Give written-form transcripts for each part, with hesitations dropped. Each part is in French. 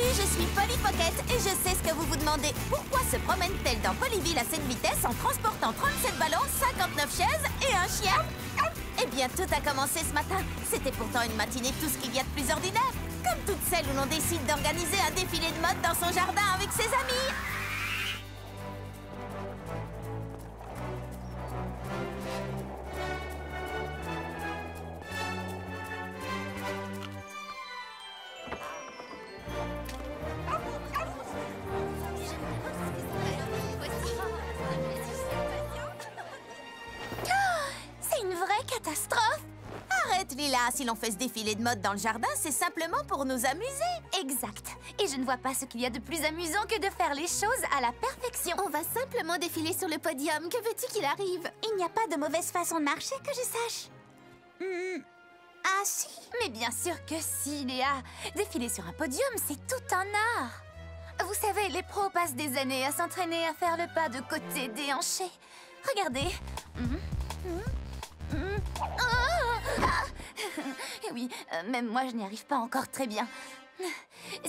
Salut, je suis Polly Pocket et je sais ce que vous vous demandez. Pourquoi se promène-t-elle dans Polyville à cette vitesse en transportant 37 ballons, 59 chaises et un chien? Eh bien, tout a commencé ce matin. C'était pourtant une matinée tout ce qu'il y a de plus ordinaire. Comme toutes celles où l'on décide d'organiser un défilé de mode dans son jardin avec ses amis. Catastrophe! Arrête, Lila. Si l'on fait ce défilé de mode dans le jardin, c'est simplement pour nous amuser. Exact. Et je ne vois pas ce qu'il y a de plus amusant que de faire les choses à la perfection. On va simplement défiler sur le podium. Que veux-tu qu'il arrive? Il n'y a pas de mauvaise façon de marcher que je sache. Ah si? Mais bien sûr que si, Léa. Défiler sur un podium, c'est tout un art. Vous savez, les pros passent des années à s'entraîner à faire le pas de côté déhanché. Regardez. Et oui, même moi, je n'y arrive pas encore très bien.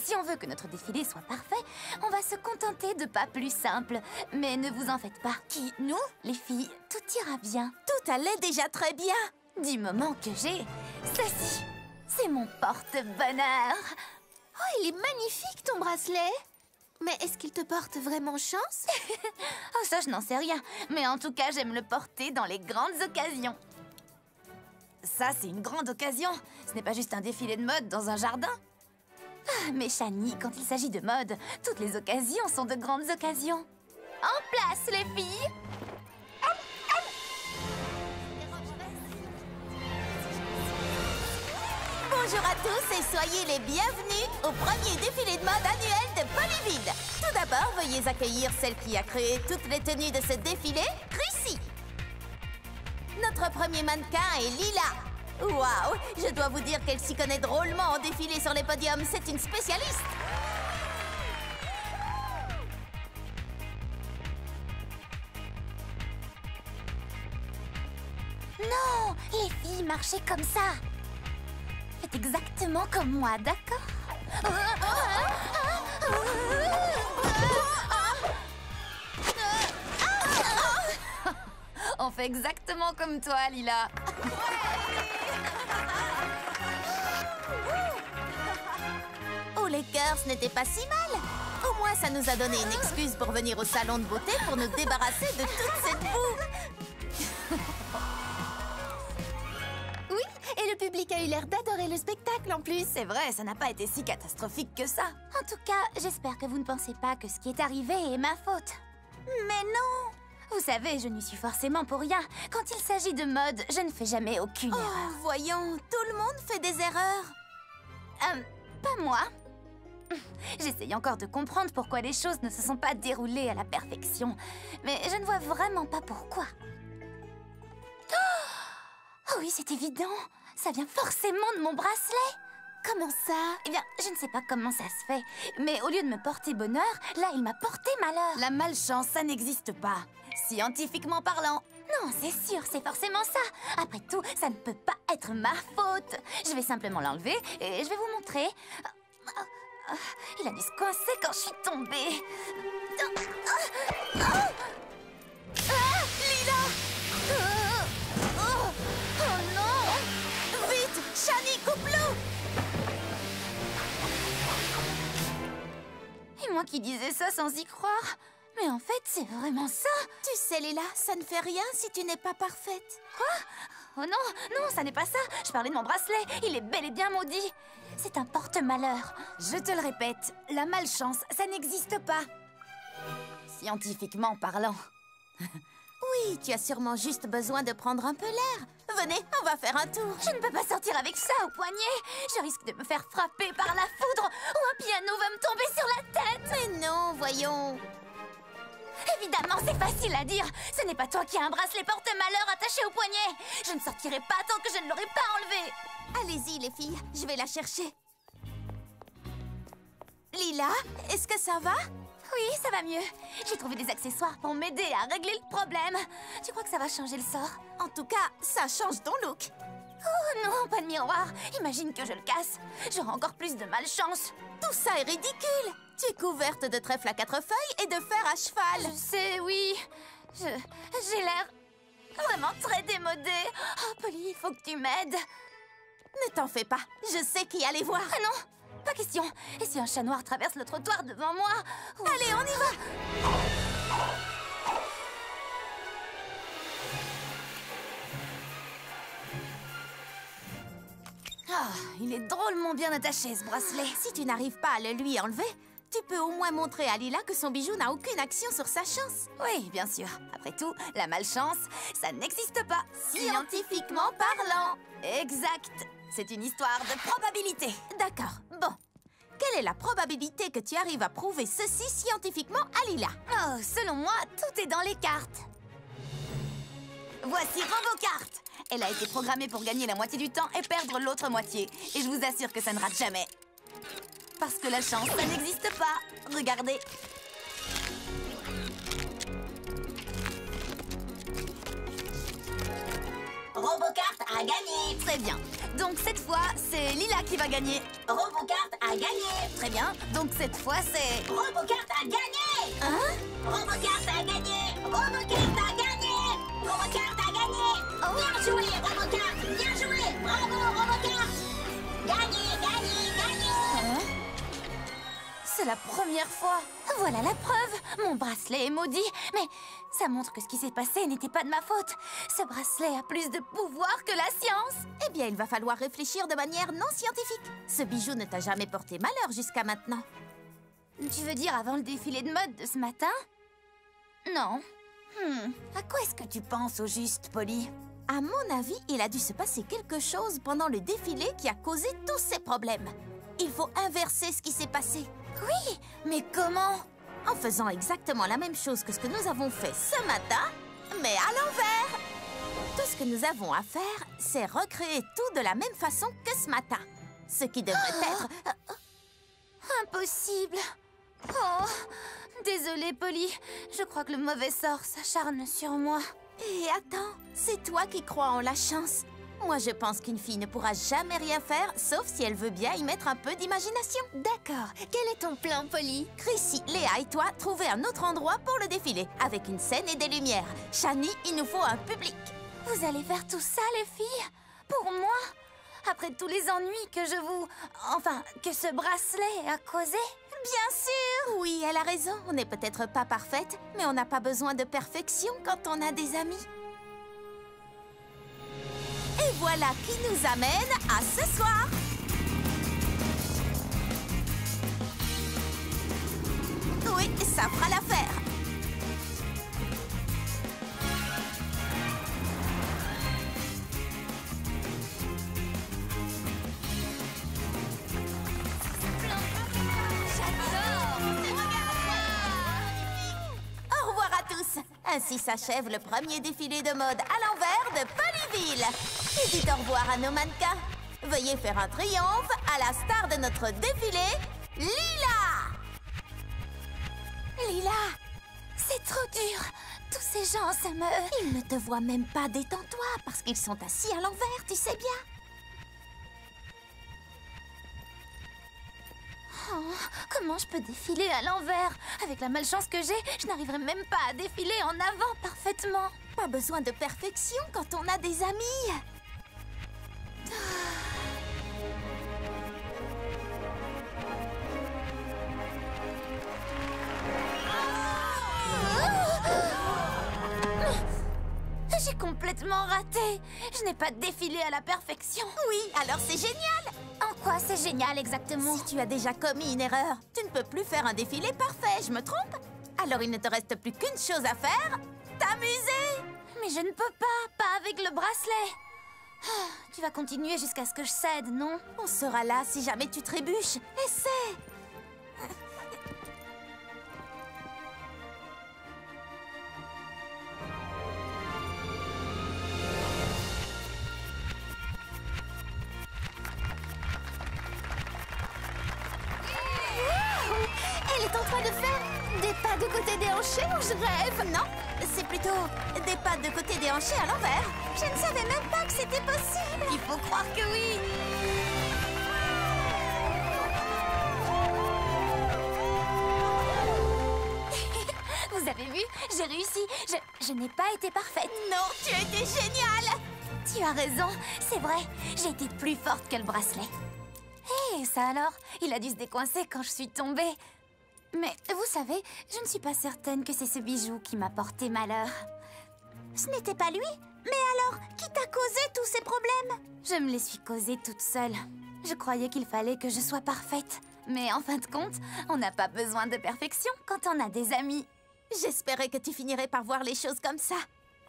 Si on veut que notre défilé soit parfait, on va se contenter de pas plus simples. Mais ne vous en faites pas. Qui, nous? Les filles, tout ira bien. Tout allait déjà très bien. Du moment que j'ai ceci, c'est mon porte-bonheur. Oh, il est magnifique ton bracelet. Mais est-ce qu'il te porte vraiment chance? Oh, ça, je n'en sais rien. Mais en tout cas, j'aime le porter dans les grandes occasions. Ça, c'est une grande occasion. Ce n'est pas juste un défilé de mode dans un jardin. Ah, mais Shani, quand il s'agit de mode, toutes les occasions sont de grandes occasions. En place, les filles! Bonjour à tous et soyez les bienvenus au premier défilé de mode annuel de Polyville. Tout d'abord, veuillez accueillir celle qui a créé toutes les tenues de ce défilé, Chrissy. Notre premier mannequin est Lila. Waouh, je dois vous dire qu'elle s'y connaît drôlement en défilé sur les podiums. C'est une spécialiste. Non, les filles, marchez comme ça. Faites exactement comme moi, d'accord? On fait exactement comme toi, Lila. Oh, les cœurs, ce n'était pas si mal. Au moins, ça nous a donné une excuse pour venir au salon de beauté pour nous débarrasser de toute cette boue. Oui, et le public a eu l'air d'adorer le spectacle en plus. C'est vrai, ça n'a pas été si catastrophique que ça. En tout cas, j'espère que vous ne pensez pas que ce qui est arrivé est ma faute. Mais non! Vous savez, je n'y suis forcément pour rien. Quand il s'agit de mode, je ne fais jamais aucune erreur. Oh, voyons, tout le monde fait des erreurs. Pas moi. J'essaye encore de comprendre pourquoi les choses ne se sont pas déroulées à la perfection. Mais je ne vois vraiment pas pourquoi. Oh oui, c'est évident. Ça vient forcément de mon bracelet. Comment ça? Eh bien, je ne sais pas comment ça se fait. Mais au lieu de me porter bonheur, là, il m'a porté malheur. La malchance, ça n'existe pas. Scientifiquement parlant. Non, c'est sûr, c'est forcément ça. Après tout, ça ne peut pas être ma faute. Je vais simplement l'enlever et je vais vous montrer. Il a dû se coincer quand je suis tombée. Lila! Oh non! Vite! Shani, coupe-le! Et moi qui disais ça sans y croire. Mais en fait, c'est vraiment ça. Tu sais, Lila, ça ne fait rien si tu n'es pas parfaite. Quoi? Oh non, non, ça n'est pas ça. Je parlais de mon bracelet. Il est bel et bien maudit. C'est un porte-malheur. Je te le répète, la malchance, ça n'existe pas. Scientifiquement parlant. Oui, tu as sûrement juste besoin de prendre un peu l'air. Venez, on va faire un tour. Je ne peux pas sortir avec ça au poignet. Je risque de me faire frapper par la foudre ou un piano va me tomber sur la tête. Mais non, voyons. Évidemment, c'est facile à dire. Ce n'est pas toi qui as un bracelet porte-malheur attaché au poignet. Je ne sortirai pas tant que je ne l'aurai pas enlevé. Allez-y, les filles, je vais la chercher. Lila, est-ce que ça va? Oui, ça va mieux. J'ai trouvé des accessoires pour m'aider à régler le problème. Tu crois que ça va changer le sort? En tout cas, ça change ton look. Oh non, pas de miroir. Imagine que je le casse. J'aurai encore plus de malchance. Tout ça est ridicule. Tu es couverte de trèfle à 4 feuilles et de fer à cheval. Je sais, oui. J'ai l'air vraiment très démodée. Oh, Polly, il faut que tu m'aides. Ne t'en fais pas, je sais qui aller voir. Ah non, pas question. Et si un chat noir traverse le trottoir devant moi? Allez, on y va. Ah, il est drôlement bien attaché, ce bracelet. Si tu n'arrives pas à le lui enlever, tu peux au moins montrer à Lila que son bijou n'a aucune action sur sa chance. Oui, bien sûr. Après tout, la malchance, ça n'existe pas. Scientifiquement parlant. Exact. C'est une histoire de probabilité. D'accord, bon. Quelle est la probabilité que tu arrives à prouver ceci scientifiquement à Lila? Oh, selon moi, tout est dans les cartes. Voici RoboCarte. Elle a été programmée pour gagner la moitié du temps et perdre l'autre moitié. Et je vous assure que ça ne rate jamais. Parce que la chance, ça n'existe pas. Regardez. RoboCarte a gagné. Très bien. Donc cette fois, c'est Lila qui va gagner. RoboCarte a gagné. Très bien. Donc cette fois, c'est... RoboCarte a gagné. Hein? RoboCarte a gagné. RoboCarte a gagné. RoboCarte a gagné. Bien joué, RoboCarte. Bien joué. Bravo, RoboCarte. Gagné, gagné, gagné. Hein? C'est la première fois. Voilà la preuve. Mon bracelet est maudit. Mais ça montre que ce qui s'est passé n'était pas de ma faute. Ce bracelet a plus de pouvoir que la science. Eh bien, il va falloir réfléchir de manière non scientifique. Ce bijou ne t'a jamais porté malheur jusqu'à maintenant. Tu veux dire avant le défilé de mode de ce matin? Non. À quoi est-ce que tu penses au juste, Polly? À mon avis, il a dû se passer quelque chose pendant le défilé qui a causé tous ces problèmes. Il faut inverser ce qui s'est passé. Oui, mais comment? En faisant exactement la même chose que ce que nous avons fait ce matin, mais à l'envers. Tout ce que nous avons à faire, c'est recréer tout de la même façon que ce matin. Ce qui devrait être... Impossible. Oh, désolée, Polly. Je crois que le mauvais sort s'acharne sur moi. Et attends, c'est toi qui crois en la chance. Moi, je pense qu'une fille ne pourra jamais rien faire, sauf si elle veut bien y mettre un peu d'imagination. D'accord. Quel est ton plan, Polly? Chrissy, Léa et toi, trouvez un autre endroit pour le défilé, avec une scène et des lumières. Shani, il nous faut un public. Vous allez faire tout ça, les filles? Pour moi? Après tous les ennuis que je vous... Enfin, que ce bracelet a causé? Bien sûr! Oui, elle a raison. On n'est peut-être pas parfaite, mais on n'a pas besoin de perfection quand on a des amis. Et voilà qui nous amène à ce soir. Oui, ça fera l'affaire. Au revoir à tous. Ainsi s'achève le premier défilé de mode à l'envers de Polyville. Et dites au revoir à nos mannequins. Veuillez faire un triomphe à la star de notre défilé, Lila. Lila, c'est trop dur. Tous ces gens, ça me... Ils ne te voient même pas, détends-toi, parce qu'ils sont assis à l'envers, tu sais bien. Oh, comment je peux défiler à l'envers? Avec la malchance que j'ai, je n'arriverai même pas à défiler en avant parfaitement. Pas besoin de perfection quand on a des amis. J'ai complètement raté. Je n'ai pas défilé à la perfection. Oui, alors c'est génial. En quoi c'est génial exactement? Si tu as déjà commis une erreur, tu ne peux plus faire un défilé parfait, je me trompe? Alors il ne te reste plus qu'une chose à faire, t'amuser. Mais je ne peux pas avec le bracelet. Ah, tu vas continuer jusqu'à ce que je cède, non? On sera là si jamais tu trébuches. Essaie. Elle est en train de faire des pas de côté des hanchés ou je rêve? Non, c'est plutôt des pas de côté des hanchés à l'envers. Je ne savais même pas que c'était possible. Il faut croire que oui! Vous avez vu? J'ai réussi. Je n'ai pas été parfaite. Non, tu as été géniale! Tu as raison, c'est vrai. J'ai été plus forte que le bracelet. Hé, ça alors? Il a dû se décoincer quand je suis tombée. Mais vous savez, je ne suis pas certaine que c'est ce bijou qui m'a porté malheur. Ce n'était pas lui? Mais alors, qui t'a causé tous ces problèmes? Je me les suis causées toute seule. Je croyais qu'il fallait que je sois parfaite. Mais en fin de compte, on n'a pas besoin de perfection quand on a des amis. J'espérais que tu finirais par voir les choses comme ça.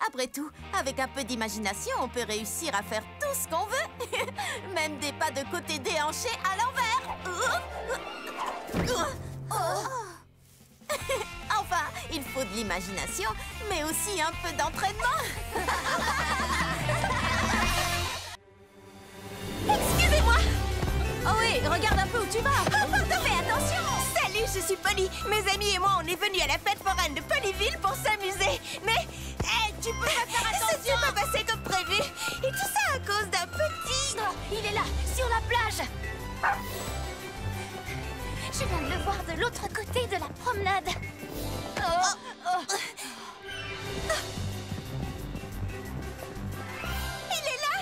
Après tout, avec un peu d'imagination, on peut réussir à faire tout ce qu'on veut. Même des pas de côté déhanchés à l'envers. Enfin, il faut de l'imagination, mais aussi un peu d'entraînement. Excusez-moi! Oh oui, regarde un peu où tu vas. Oh, pardon, fais attention! Salut, je suis Polly. Mes amis et moi, on est venus à la fête foraine de Polyville pour s'amuser. Mais, tu peux pas faire attention! Ça s'est pas passé comme prévu. Et tout ça à cause d'un petit... Oh, il est là, sur la plage. Je viens de le voir de l'autre côté de la promenade. Il est là!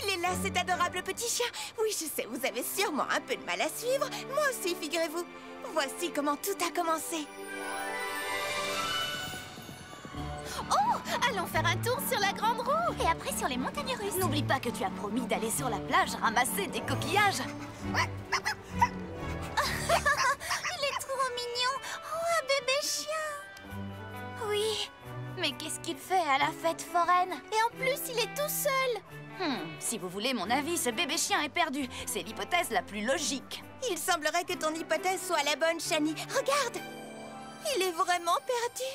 Il est là, cet adorable petit chien. Oui, je sais, vous avez sûrement un peu de mal à suivre. Moi aussi, figurez-vous. Voici comment tout a commencé. Oh, allons faire un tour sur la grande roue. Et après sur les montagnes russes. N'oublie pas que tu as promis d'aller sur la plage ramasser des coquillages. Il est trop mignon. Oh, un bébé chien. Oui, mais qu'est-ce qu'il fait à la fête foraine? Et en plus, il est tout seul. Si vous voulez mon avis, ce bébé chien est perdu. C'est l'hypothèse la plus logique. Il semblerait que ton hypothèse soit la bonne, Shani. Regarde! Il est vraiment perdu.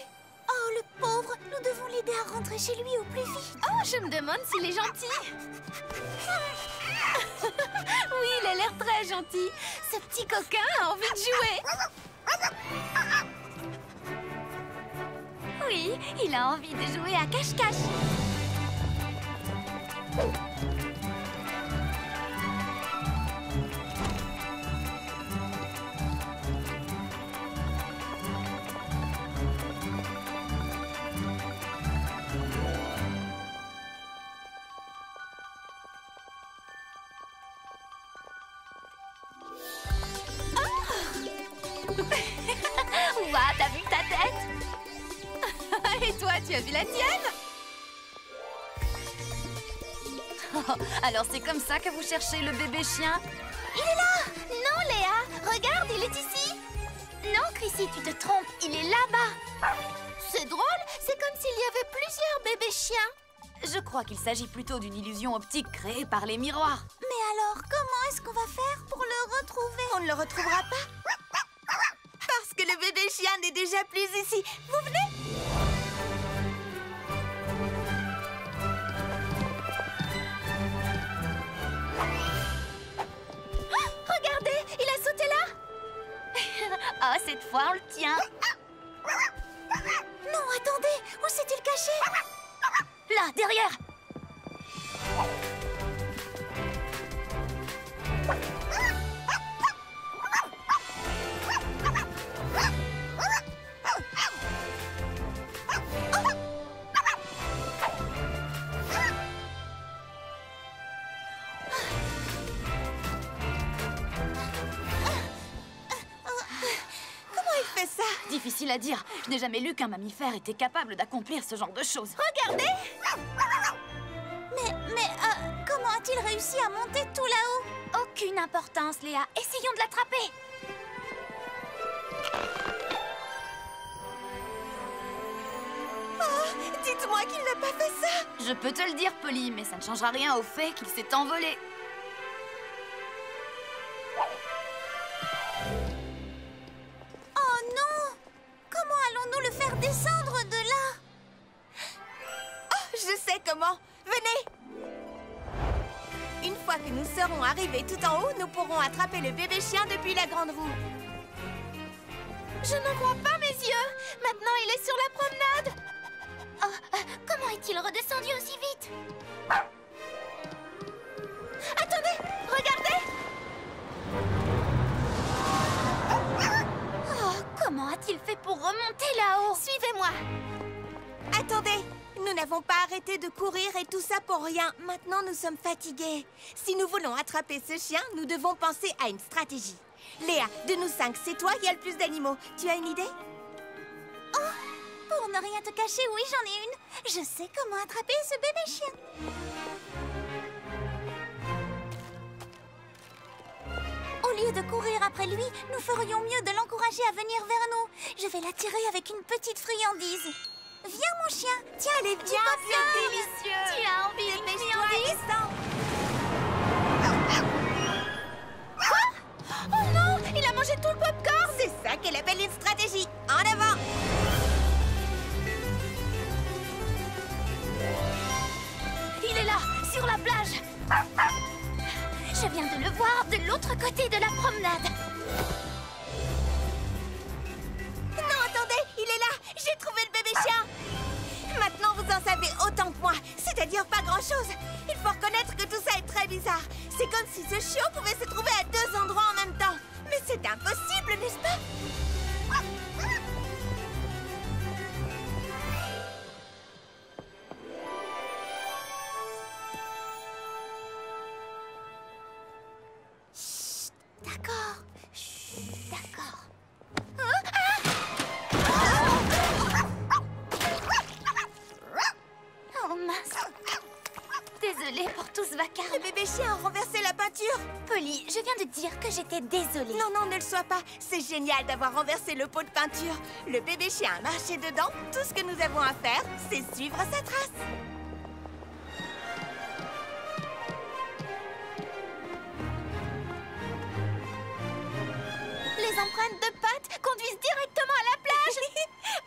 Oh, le pauvre! Nous devons l'aider à rentrer chez lui au plus vite. Oh, je me demande s'il est gentil. Oui, il a l'air très gentil. Ce petit coquin a envie de jouer. Oui, il a envie de jouer à cache-cache. Ouah, t'as vu ta tête? Et toi, tu as vu la tienne? Oh, alors c'est comme ça que vous cherchez le bébé chien? Il est là! Non, Léa! Regarde, il est ici! Non, Chrissy, tu te trompes. Il est là-bas. C'est drôle, c'est comme s'il y avait plusieurs bébés chiens. Je crois qu'il s'agit plutôt d'une illusion optique créée par les miroirs. Mais alors, comment est-ce qu'on va faire pour le retrouver? On ne le retrouvera pas? Parce que le bébé chien n'est déjà plus ici. Vous venez? Regardez, il a sauté là. Oh, cette fois, on le tient. Non, attendez, où s'est-il caché? Là, derrière. Ça? Difficile à dire. Je n'ai jamais lu qu'un mammifère était capable d'accomplir ce genre de choses. Regardez! Mais comment a-t-il réussi à monter tout là-haut? Aucune importance, Léa. Essayons de l'attraper. Oh, dites-moi qu'il n'a pas fait ça! Je peux te le dire, Polly, mais ça ne changera rien au fait qu'il s'est envolé. Descendre de là. Oh, je sais comment. Venez. Une fois que nous serons arrivés tout en haut, nous pourrons attraper le bébé chien depuis la grande roue. Je n'en crois pas mes yeux. Maintenant, il est sur la promenade. Oh, comment est-il redescendu aussi vite? Suivez-moi. Attendez, nous n'avons pas arrêté de courir et tout ça pour rien. Maintenant, nous sommes fatigués. Si nous voulons attraper ce chien, nous devons penser à une stratégie. Léa, de nous 5, c'est toi qui as le plus d'animaux. Tu as une idée? Pour ne rien te cacher, oui, j'en ai une. Je sais comment attraper ce bébé chien. Au lieu de courir après lui, nous ferions mieux de l'encourager à venir vers nous. Je vais l'attirer avec une petite friandise. Viens, mon chien. Tiens, Elle est bien délicieux. Tu as envie d'une Dépêche-toi, friandise? descends. Oh non, il a mangé tout le popcorn. C'est ça qu'elle appelle une stratégie. En avant. Il est là, sur la plage. Je viens de le voir de l'autre côté de la promenade. Non, attendez, il est là. J'ai trouvé le bébé chien. Maintenant, vous en savez autant que moi. C'est-à-dire pas grand-chose. Il faut reconnaître que tout ça est très bizarre. C'est comme si ce chiot pouvait se trouver à 2 endroits en même temps. Mais c'est impossible, n'est-ce pas? D'accord. Chut, d'accord. Oh mince. Désolée pour tout ce vacarme. Le bébé chien a renversé la peinture. Polly, je viens de dire que j'étais désolée. Non, non, ne le sois pas. C'est génial d'avoir renversé le pot de peinture. Le bébé chien a marché dedans. Tout ce que nous avons à faire, c'est suivre sa trace. Les empreintes de pattes conduisent directement à la plage.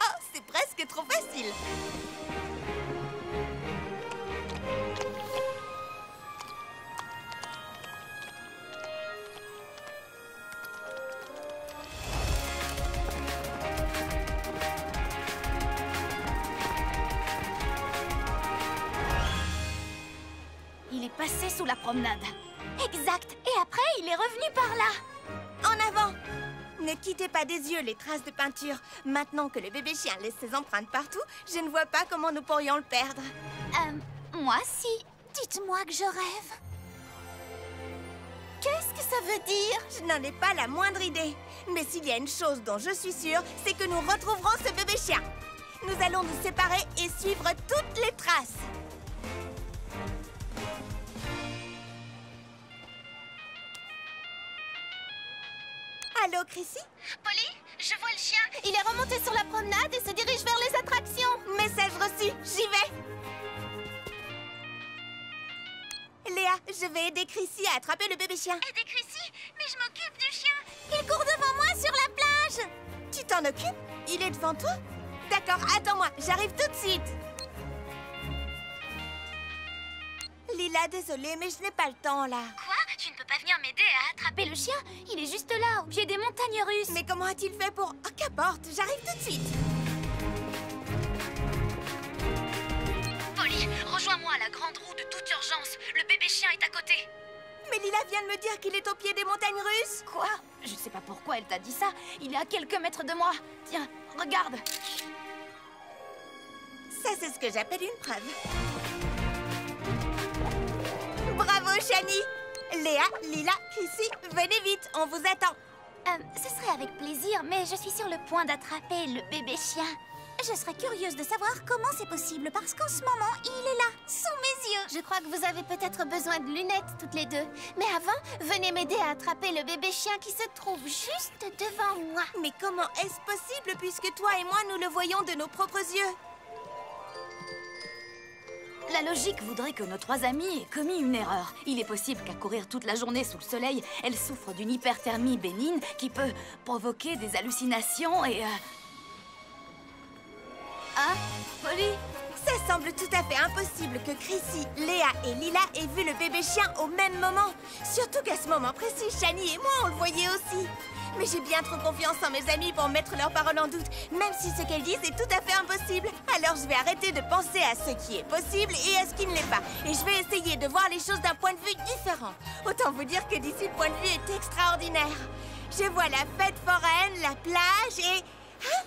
Oh, c'est presque trop facile. Il est passé sous la promenade. Exact. Et après, il est revenu par là. En avant! Ne quittez pas des yeux les traces de peinture. Maintenant que le bébé chien laisse ses empreintes partout, je ne vois pas comment nous pourrions le perdre. Moi, si. Dites-moi que je rêve. Qu'est-ce que ça veut dire? Je n'en ai pas la moindre idée. Mais s'il y a une chose dont je suis sûre, c'est que nous retrouverons ce bébé chien. Nous allons nous séparer et suivre toutes les traces. Allô, Chrissy? Polly, je vois le chien. Il est remonté sur la promenade et se dirige vers les attractions. Message reçu, j'y vais. Léa, je vais aider Chrissy à attraper le bébé chien. Aider Chrissy? Mais je m'occupe du chien. Il court devant moi sur la plage. Tu t'en occupes? Il est devant toi? D'accord, attends-moi, j'arrive tout de suite. Lila, désolée, mais je n'ai pas le temps, là. Quoi? Tu ne peux pas venir m'aider à attraper le chien? Il est juste là, au pied des montagnes russes. Mais comment a-t-il fait pour... Oh, qu'importe, j'arrive tout de suite. Polly, rejoins-moi à la grande roue de toute urgence. Le bébé chien est à côté. Mais Lila vient de me dire qu'il est au pied des montagnes russes. Quoi? Je sais pas pourquoi elle t'a dit ça. Il est à quelques mètres de moi. Tiens, regarde. Ça, c'est ce que j'appelle une preuve. Bravo, Shani. Léa, Lila, Chrissy, venez vite, on vous attend. Ce serait avec plaisir, mais je suis sur le point d'attraper le bébé chien. Je serais curieuse de savoir comment c'est possible, parce qu'en ce moment, il est là, sous mes yeux. Je crois que vous avez peut-être besoin de lunettes, toutes les deux. Mais avant, venez m'aider à attraper le bébé chien qui se trouve juste devant moi. Mais comment est-ce possible puisque toi et moi, nous le voyons de nos propres yeux? La logique voudrait que nos trois amis aient commis une erreur. Il est possible qu'à courir toute la journée sous le soleil, elle souffre d'une hyperthermie bénigne qui peut provoquer des hallucinations et... Hein, Polly? Ça semble tout à fait impossible que Chrissy, Léa et Lila aient vu le bébé chien au même moment. Surtout qu'à ce moment précis, Shani et moi, on le voyait aussi. Mais j'ai bien trop confiance en mes amis pour mettre leurs paroles en doute, même si ce qu'elles disent est tout à fait impossible. Alors je vais arrêter de penser à ce qui est possible et à ce qui ne l'est pas. Et je vais essayer de voir les choses d'un point de vue différent. Autant vous dire que d'ici, le point de vue est extraordinaire. Je vois la fête foraine, la plage et... Hein?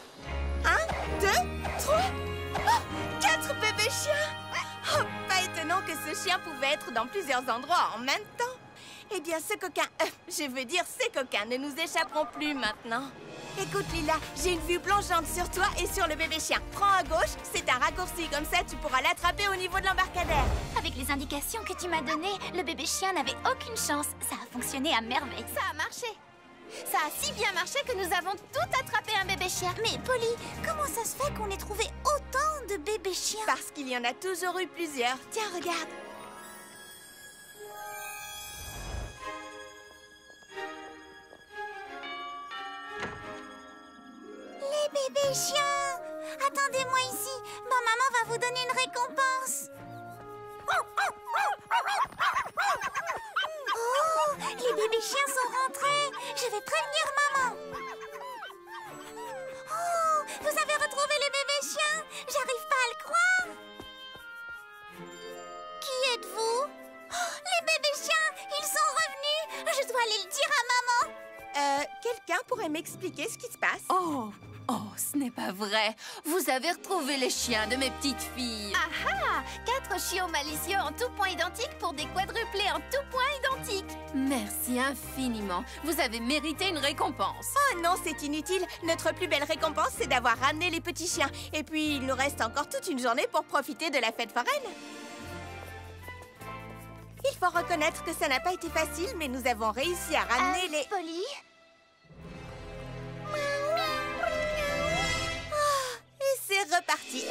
1, 2, 3... Oh, 4 bébés chiens! Oh, pas étonnant que ce chien pouvait être dans plusieurs endroits en même temps. Eh bien, ces coquins ne nous échapperont plus maintenant. Écoute, Lila, j'ai une vue plongeante sur toi et sur le bébé chien. Prends à gauche, c'est un raccourci, comme ça tu pourras l'attraper au niveau de l'embarcadère. Avec les indications que tu m'as données, le bébé chien n'avait aucune chance. Ça a fonctionné à merveille. Ça a marché. Ça a si bien marché que nous avons tout attrapé un bébé chien. Mais Polly, comment ça se fait qu'on ait trouvé autant de bébés chiens? Parce qu'il y en a toujours eu plusieurs. Tiens, regarde. Les bébés chiens! Attendez-moi ici. Ma maman va vous donner une récompense. Oh, les bébés chiens sont rentrés. Je vais prévenir maman. Oh, vous avez retrouvé les bébés chiens? J'arrive pas à le croire. Qui êtes-vous? Oh, les bébés chiens, ils sont revenus. Je dois aller le dire à maman. Quelqu'un pourrait m'expliquer ce qui se passe? Oh, ce n'est pas vrai. Vous avez retrouvé les chiens de mes petites filles. Ah ah! 4 chiots malicieux en tout point identiques pour des quadruplés en tout point identiques. Merci infiniment. Vous avez mérité une récompense. Oh non, c'est inutile. Notre plus belle récompense, c'est d'avoir ramené les petits chiens. Et puis, il nous reste encore toute une journée pour profiter de la fête foraine. Il faut reconnaître que ça n'a pas été facile, mais nous avons réussi à ramener les... Polly? Et c'est reparti.